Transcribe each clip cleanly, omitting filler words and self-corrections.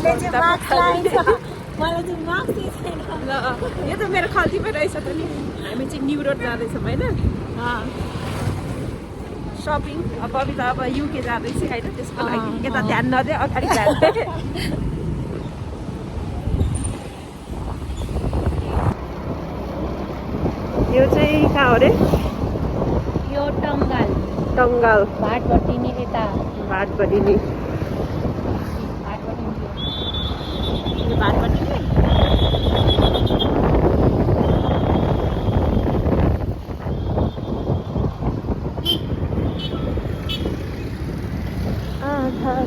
मैले चाहिँ मार्क्स लगाइन्छ मलाई चाहिँ मार्क्सै छैन ल यो त मेरो खल्तीमै रहेछ त नि हामी चाहिँ न्यु रोड जाँदैछौँ होइन सपिङ बबिता अब युके जाँदैछ होइन त्यसको लागि यता ध्यान नदिए अगाडि ध्यान दे यो चाहिँ कहाँ हो अरे यो टङ्गाल भाटभट्टी नि यता भाटभट्टी नि भाटभट्टी नि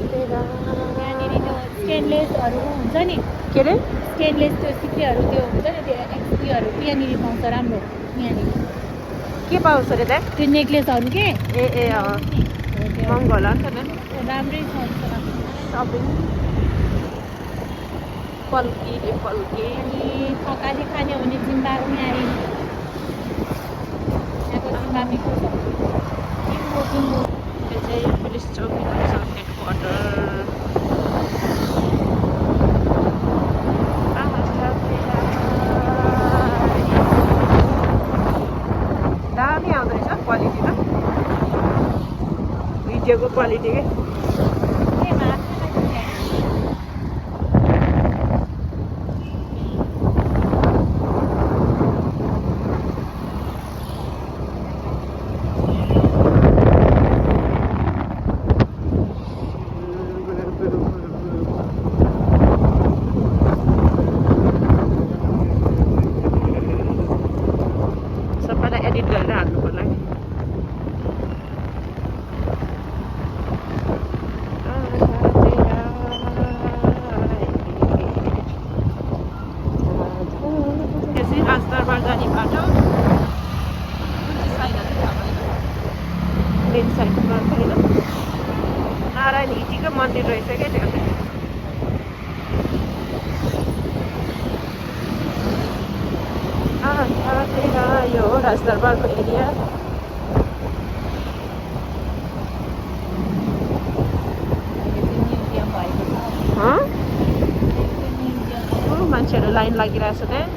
यहाँनिर त्यो स्टेनलेसहरू हुन्छ नि के अरे स्टेनलेस त्यो सिक्रीहरू त्यो हुन्छ नि त्यो एक्सपीहरू यहाँनिर पाउँछ राम्रो यहाँनिर के पाउँछ अरे त्यहाँ त्यो नेक्लेसहरू के ए महँगो होला नि त राम्रै छ सपिङ पल्की अनि थकाली खाने हो भने जिम्बा यहाँको जिम्बामीको छ यो चाहिँ पुलिस चौकी हेडक्वार्टर दामी आउँदो रहेछ क्वालिटी त भिडियोको क्वालिटी के एडिट गरेर हाल्नु पर्ला यो चाहिँ राजदरबार जाने बाटो मेन साइडमा होइन नारायण हिटीको मन्दिर रहेछ क्या त्यो यो हो राजदरबारको एरिया मान्छेहरू लाइन लागिरहेछ त्यहाँ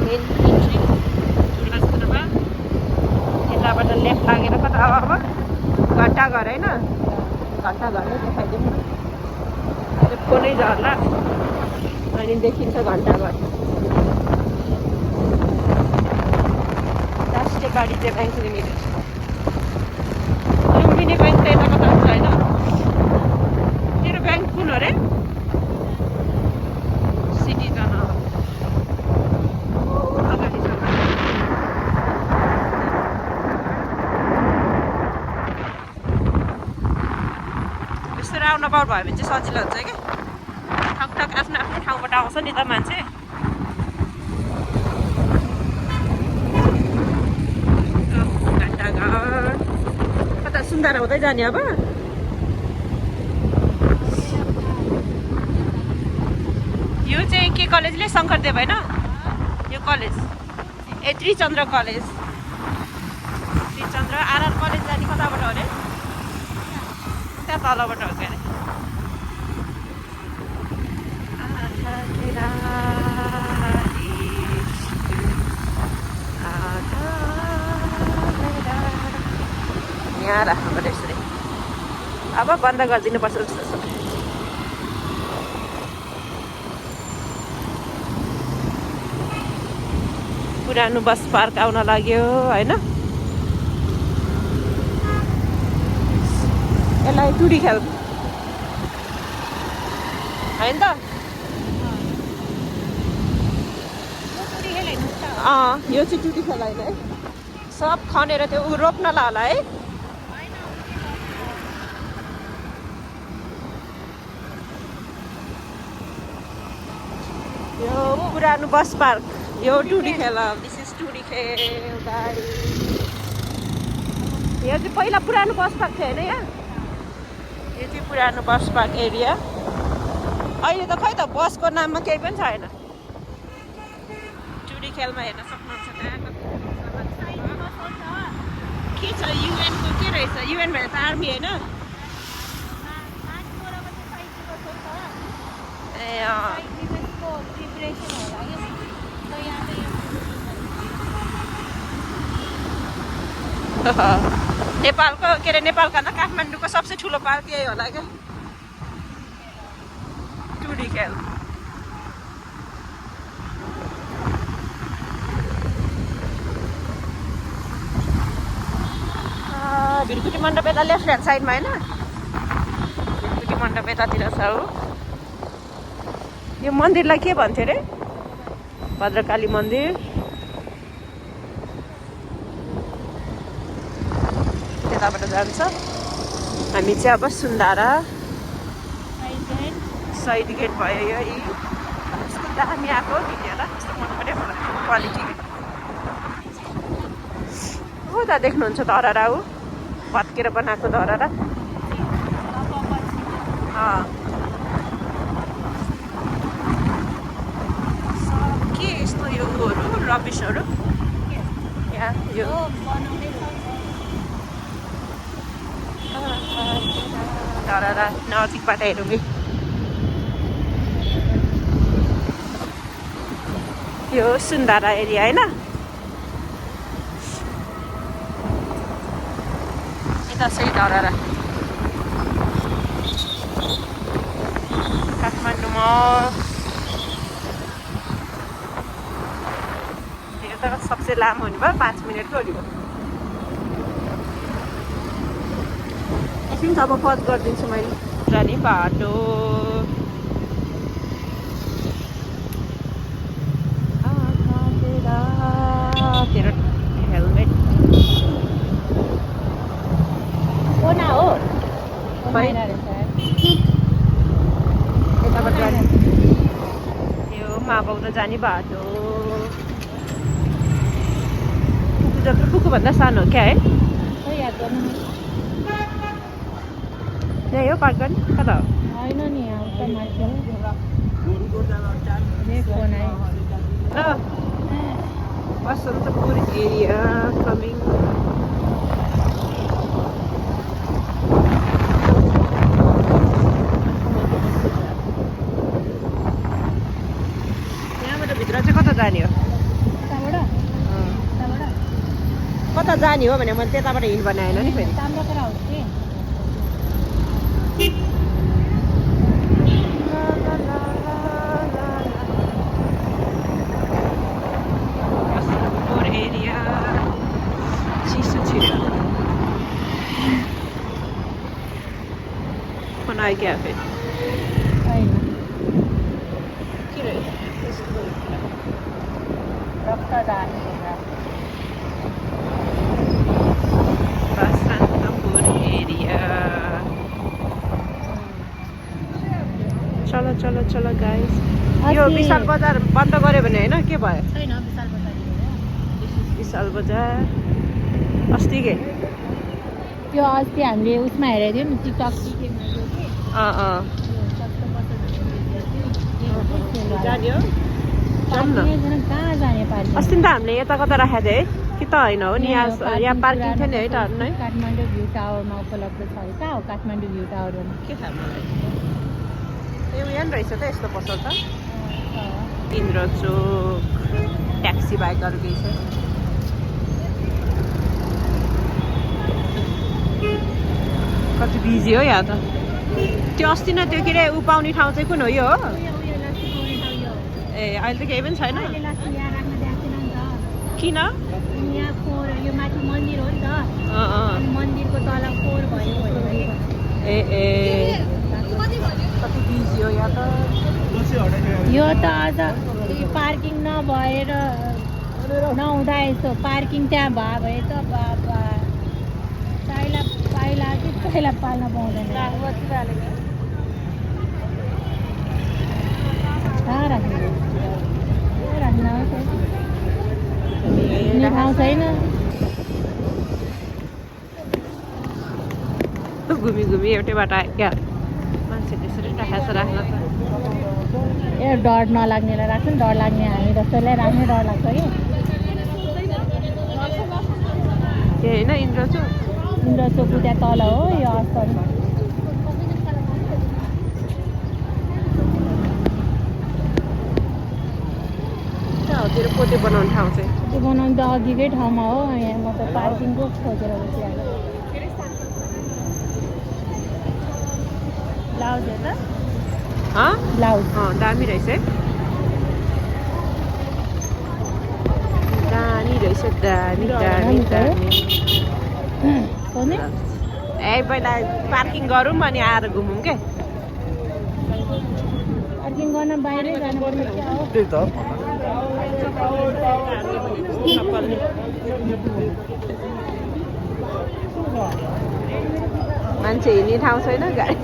मेन इन्ट्री राजदरबार यताबाट लेफ्ट लागेर कता अब घन्टाघर होइन घन्टाघरमै देखाइदिउँ न फोनै झर्ला अनि देखिन्छ घन्टाघर राष्ट्रिय वाणिज्य ब्याङ्क लिमिटेड लुम्बिनी ब्याङ्क त यता कता छ होइन तेरो ब्याङ्क कुन हो अरे सिटिजन अगाडि छ यस्तो राउन्ड अबाउट भयो भने चाहिँ सजिलो हुन्छ क्या ठकठक आफ्नो आफ्नो ठाउँबाट आउँछ नि त मान्छे घन्टाघर कता सुन्दारा हुँदै जाने अब यो चाहिँ के कलेजले शङ्करदेव होइन यो कलेज ए Trichandra college Trichandra R R college जाने कताबाट हो अरे त्यहाँ तलबाट हो क्या अरे यहाँ राख्नु पर्यो यसरी अब बन्द गरिदिनु पर्छ जस्तो छ पुरानो बस पार्क आउन लाग्यो होइन यसलाई टुडी खेल होइन त यो चाहिँ टुडी खेल होइन है सब खनेर त्यो रोप्न होला है यो पुरानो बस पार्क यो टुडी खेल दिस इज टुडी खेल गाडी यो चाहिँ पहिला पुरानो बस पार्क थियो होइन यहाँ यो चाहिँ पुरानो बस पार्क एरिया अहिले त खै त बसको नाममा केही पनि छैन टुडी खेलमा हेर्न सक्नुहुन्छ के छ युएनको के रहेछ युएन भने त आर्मी होइन डिफेन्सको प्रिपरेसन होला कि त यहाँ नेपालको के अरे नेपालको भन्दा काठमाडौँको सबसे ठुलो पार्क यही होला क्या टुडी खेल भिरकुटी मण्डप यता लेफ्ट ह्यान्ड साइडमा होइन भिरकुटी मण्डप यतातिर छ हो यो मन्दिरलाई के भन्थ्यो अरे भद्रकाली मन्दिर त्यताबाट जान्छ हामी चाहिँ अब सुन्दारा साइड गेट भयो यो कस्तो दामी आएको भिडियोलाई कस्तो मन पऱ्यो मलाई क्वालिटी हो त देख्नुहुन्छ धरहरा हो भत्केर बनाएको धरहरा के यस्तो यो उयोहरू रबिसहरू यहाँ यो धरहरा नजिकबाट हेरौँ कि यो सुन्दारा एरिया होइन यता चाहिँ धरहरा काठमाडौँमा यो त सबसे लामो हुने भयो 5 मिनटको हो एकछिन अब पज गरिदिन्छु मैले जाने बाटो तेरो हेलमेट कोना हो यताबाट जाने यो माबाउदा जाने बाटो पुगुभन्दा सानो हो क्या है याद गर्नु यही हो पार्क गर्ने कता हो होइन नि आउँछ मान्छे बसन्तपुर एरिया कमिङ यहाँबाट भित्र चाहिँ कता जाने हो कता जाने हो भने मैले त्यताबाट हिँड बनाएन नि फेरि एरिया चिसो छिटो बनायो क्या फेरि के रहेछ बसन्तपुर एरिया चलो चलो चलो गाइस यो विशाल बजार बन्द गर्यो भने होइन के भयो छैन विशाल बजार अस्ति के त्यो अस्ति हामीले उसमा हेरेको थियौँ नि टिकटक जाने हो कहाँ जाने पार्टी अस्ति त हामीले यता कता राखेको थियो है कि त होइन हो नि यहाँ पार्किङ थियो नि है त है काठमाडौँ भ्यू टावरमा उपलब्ध छ कहाँ हो काठमाडौँ भ्यू टावरमा के थाहा मलाई ए यहाँ रहेछ त यस्तो पसल त इन्द्र चोक ट्याक्सी बाइकहरू केही छ कति बिजी हो यहाँ त त्यो अस्ति न त्यो के अरे उ पाउने ठाउँ चाहिँ कुन हो यो हो ए अहिले त केही पनि छैन किन मन्दिरको तल फोहोर भयो ए कति बिजी हो यहाँ त यो त अझ पार्किङ नभएर नहुँदा यस्तो पार्किङ त्यहाँ भयो भए त बाबा पाइला पाल्न पाउँदैन राख्ने ठाउँ छैन घुमी एउटै बाटो आयो क्या मान्छे त्यसरी राखेको छ राख्न त ए डर नलाग्नेलाई राख्छ नि डर लाग्ने हामी जस्तोलाई राख्ने डर लाग्छ कि ए होइन इन्द्रचोक त्यहाँ तल हो यो असल बनाउने ठाउँ चाहिँ? त्यो बनाउनु त अघिकै ठाउँमा हो यहाँ म त पार्किङको खोजेर बसिहालेँ ब्लाउज हेर ब्लाउज दामी रहेछ है दामी रहेछ दामी दामी दामी ए पहिला पार्किङ गरौँ अनि आएर घुमौँ के पार्किङ गर्न बाहिरै जानुपर्ने क्या हो त्यही त मान्छे हिँड्ने ठाउँ छैन गाडी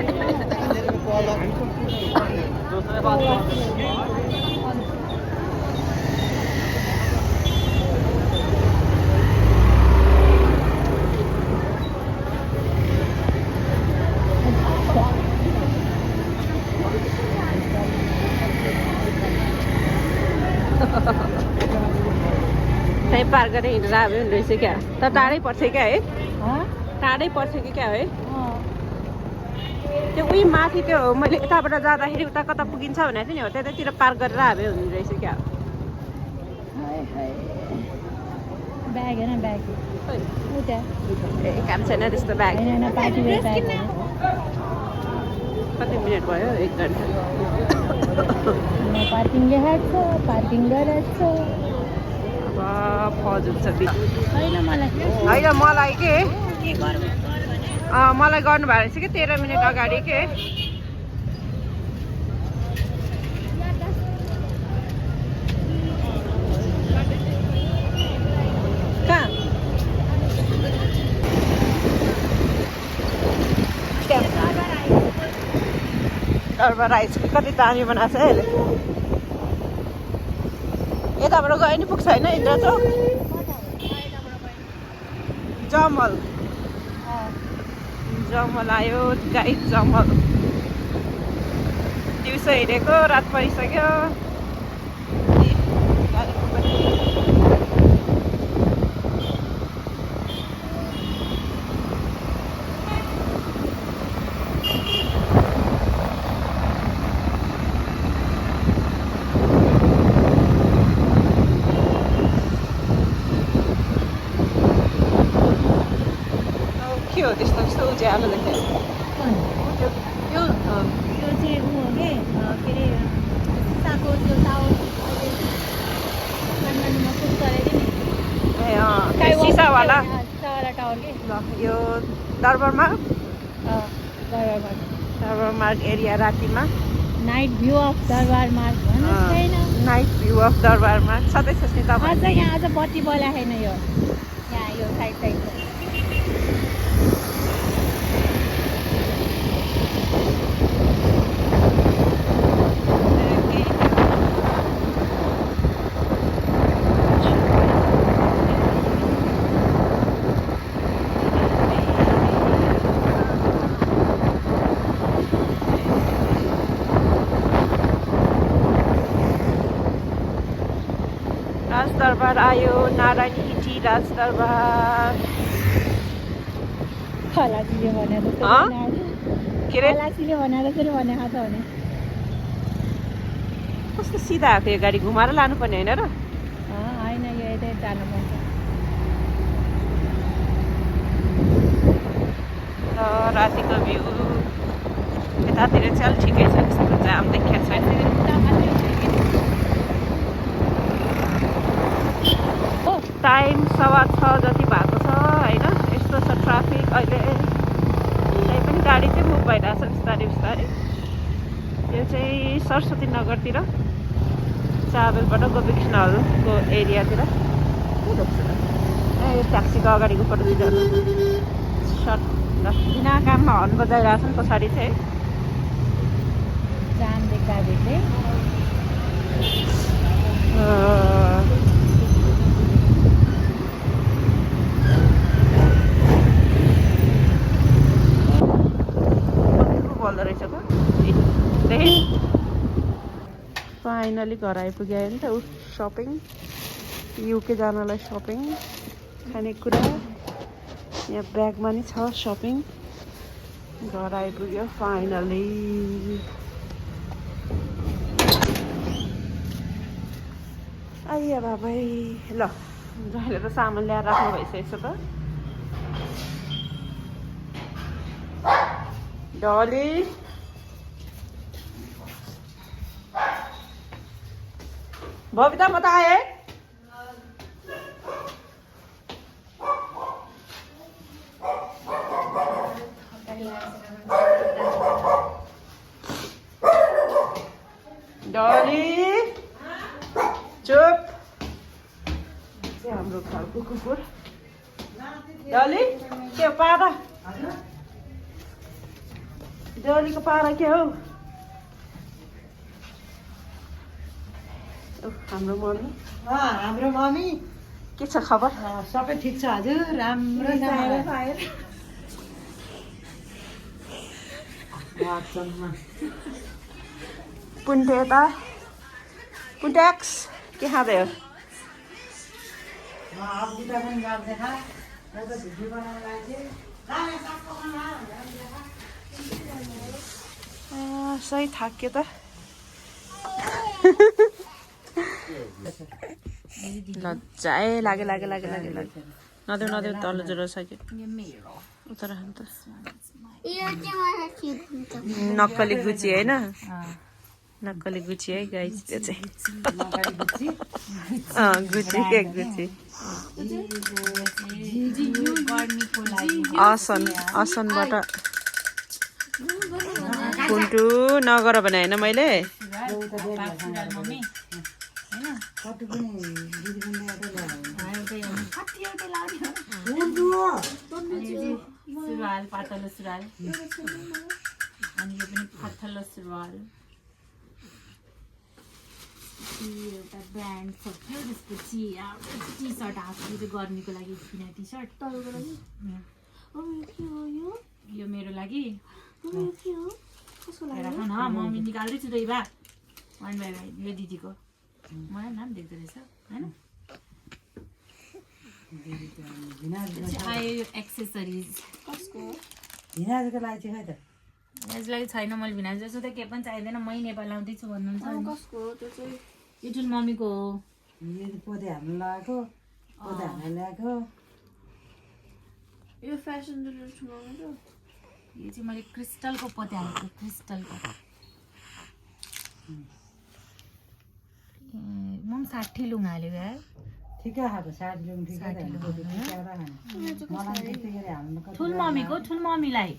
त्यहीँ पार गरेर हिँडेर आयो भने रहेछ क्या त टाढै पर्छ क्या है टाढै पर्छ कि क्या है त्यो उही माथि त्यो मैले यताबाट जाँदाखेरि उता कता पुगिन्छ भनेको थिएँ नि हो त्यतातिर पार गरेर आयो हुने रहेछ क्या ब्याग होइन ब्याग ए काम छैन त्यस्तो ब्याग पार्टी वेयर ब्याग कति मिनट भयो 1 घन्टा पार्किङ लेखाएको छ पार्किङ गरेको छ फजुल छ होइन मलाई होइन मलाई के मलाई गर्नुभएको रहेछ कि 13 मिनट अगाडि के कहाँ दरबार आइस कति दामी बनाएको छ अहिले यताबाट गयो नि पुग्छ होइन इन्द्रचोक जमल जमल आयो गाई जमल दिउँसो हिँडेको रात परिसक्यो के हो त्यस्तो त्यस्तो उज्यालो देखेँ त्यो चाहिँ ऊ हो कि के अरे सिसाको त्यो टावर काठमाडौँमा पुग्छ अरे कि ए सिसावाला सिसावाला टावर कि ल यो दरबारमा दरबार दरबार मार्ग एरिया रातिमा नाइट भ्यू अफ दरबार मार्ग भन्नु छैन नाइट भ्यू अफ दरबार मार्ग सधैँ सोच्ने तपाईँ अझ यहाँ अझ बत्ती बला छैन यो यहाँ यो साइड साइडमा राजदरबार आयो नारायणी हिटी राजदरबार खलासीले भने जस्तो के अरे खलासीले भने जसरी भनेको छ भने कस्तो सिधा आएको यो गाडी घुमाएर लानुपर्ने होइन र होइन यो यतै जानुपर्छ रातिको भ्यू यतातिर चाहिँ अलिक ठिकै छ त्यस्तो जाम देखिएको छैन टाइम 6:15 जति भएको छ होइन यस्तो छ ट्राफिक अहिले त्यही पनि गाडी चाहिँ मुभ भइरहेछ बिस्तारै बिस्तारै यो चाहिँ सरस्वती नगरतिर चाबेलबाट गोपीकृष्ण हलको एरियातिर यो ट्याक्सीको अगाडिको फोटो दुईजना सर्ट बिना काममा हर्न बजाइरहेको छ नि पछाडि चाहिँ जाम देख्दा देख्दै बोल्दो रहेछ त फाइनली घर आइपुग्यो नि त सपिङ युके जानलाई सपिङ खानेकुरा यहाँ ब्यागमा नि छ सपिङ घर आइपुग्यो फाइनली आइया बाबै ल जहिले त सामान ल्याएर राख्नु भइसकेको छ त डली बबिता म त आएँ डली चुप हाम्रो घरको कुकुर डली के हो पारा डलीको पारा के हो हाम्रो मम्मी हाम्रो मम्मी के छ खबर सबै ठिक छ हजुर राम्रो पुन्टे यता पुन्ट्याक्स के खाँदै हो सही थाक्यो त लज्जा लाग्यो नदेऊ तल ज्वरो सक्यो उता राख्नु त नक्कली गुची होइन नक्कली गुची है गाइस त्यो चाहिँ गुची के गुची असनबाट कुन्टु नगर भने होइन मैले सुरुवाल पातलो सुरुवाल अनि यो पनि पातलो सुरुवाल एउटा ब्रान्ड सक्यो त्यसपछि टी सर्ट हाफ गर्मीको लागि किन टी सर्ट तपाईँको लागि यो मेरो लागि राख न मम्मी निकाल्दैछु त बा वान बाई वान यो दिदीको मलाई नाम देख्दो रहेछ होइन आयो एक्सेसरिज कसको भिनाजुको लागि चाहिँ खै त यसलाई छैन मैले भिनाजु जस्तो त के पनि चाहिँदैन मै नेपाल लाउँदैछु भन्नुहुन्छ कसको त्यो चाहिँ यो जुन मम्मीको हो यो पोते हाल्नु लगाएको पोते हाल्नु ल्याएको यो फेसन डिजाइन छुनाउनु त यो चाहिँ मैले क्रिस्टलको पोते हालेको क्रिस्टलको म 60 लुङ हाल्यो यार ठिकै खाएको 60 लुङ ठिकै मलाई त्यति गरी हाल्नु ठुल मम्मीको ठुल मम्मीलाई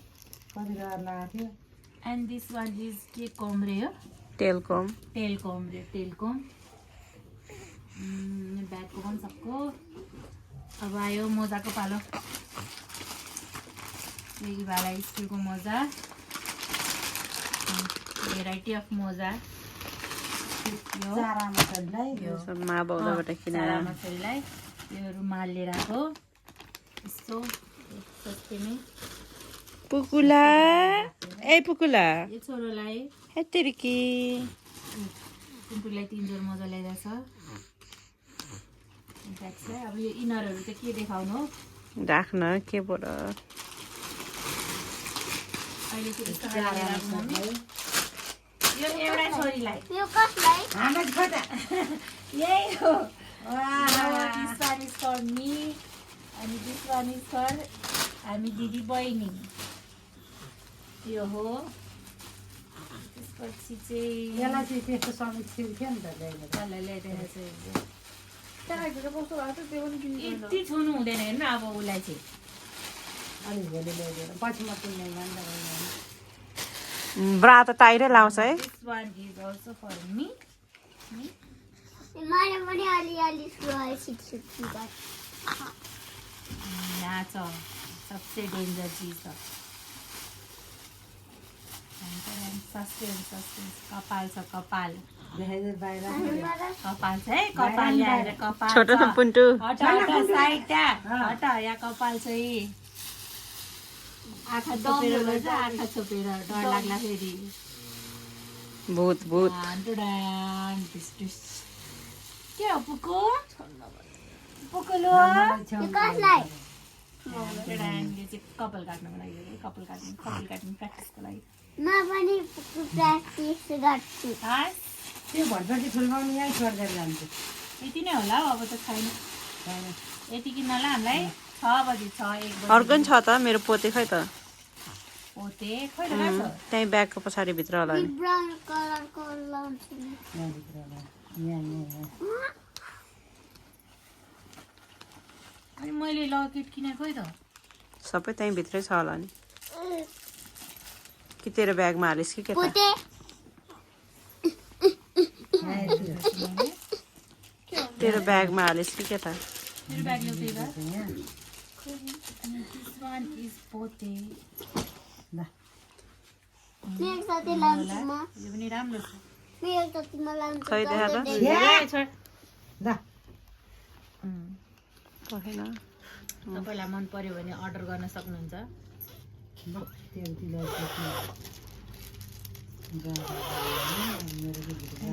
कति गरेर लगाएको थियो एन्ड दिस वान इज के कोम्रे हो टेलकोम टेलकोम ब्यागको पनि सबको अब आयो मोजाको पालो यही वाला स्कुलको मोजा भेराइटी अफ मोजा यो चारामा छोरीलाई सब माबाउदाबाट किनेर छोरीलाई यो रुमाल लिएर आएको यस्तो सस्तैमै पुकुला ए पुकुला यो छोरोलाई हेतेरिकी कुन्टुलाई 3 जोर मोजा ल्याइरहेछ अब यो इनरहरू चाहिँ के देखाउनु हो राख्न के बोल अहिले चाहिँ यस्तो खाले राख्नु यो एउटा छोरीलाई यो कसलाई हाम्रो छोटा यही हो this one is for me अनि दिस वान इज फर हामी दिदी बहिनी यो हो त्यसपछि चाहिँ यसलाई चाहिँ त्यस्तो सबै थियो नि त ल्याइदिएर कसलाई ल्याइदिएर चाहिँ त्यहाँभित्र कस्तो भएको छ त्यो पनि किन्नु यति छुनु हुँदैन हेर्नु अब उसलाई चाहिँ अलिक भोलि ल्याइदिएर पछि म किन्ने जान्दा ब्रा त टाइरै लाउँछ है this one is also for me मलाई पनि अलिअलि सुहाए छिटछिटो यहाँ छ सबसे डेन्जर चिज छ सस्पेन्स कपाल छ कपाल देखाइदिएर बाहिर कपाल छ है कपाल ल्याएर कपाल छोटो न पुन्टु हट साइड हट यहाँ कपाल चाहिँ आँखा छोपेर गर्छ आँखा छोपेर डर लाग्ला फेरि भूत के हो पुको पुकुलो यो कसलाई हामीले चाहिँ कपाल काट्नको लागि कपाल काट्ने प्र्याक्टिसको लागि म पनि प्र्याक्टिस गर्छु त्यो भटभटी फुलमा पनि यहीँ छोडेर जान्छु यति नै होला हौ, अब त छैन। यति किन्नलाई हामीलाई 6 बजी 1 बजी अर्को नि छ त मेरो पोते खै त पोते खोइ त कहाँ छ? त्यहीँ ब्यागको पछाडि भित्र होला नि ब्राउन कलरको लाउँछु नि। अनि मैले लकेट किने खोइ त। सबै त्यहीँ भित्रै छ होला नि कि तेरो ब्यागमा हालिस् कि के त पोते तेरो ब्यागमा हालिस् कि के त मेरो ब्याग ल्याउ त्यही भए। This one is पोते। मेरो साथी लाउँछु म। यो पनि राम्रो छ। मेरो साथीमा लाउँछु। खै देखा त पखेन तपाईँलाई मन पर्यो भने अर्डर गर्न सक्नुहुन्छ।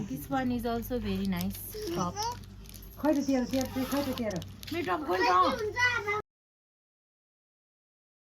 This one is also very nice top। खै त तेरो खै त तेरो मेरो टप खोइ त।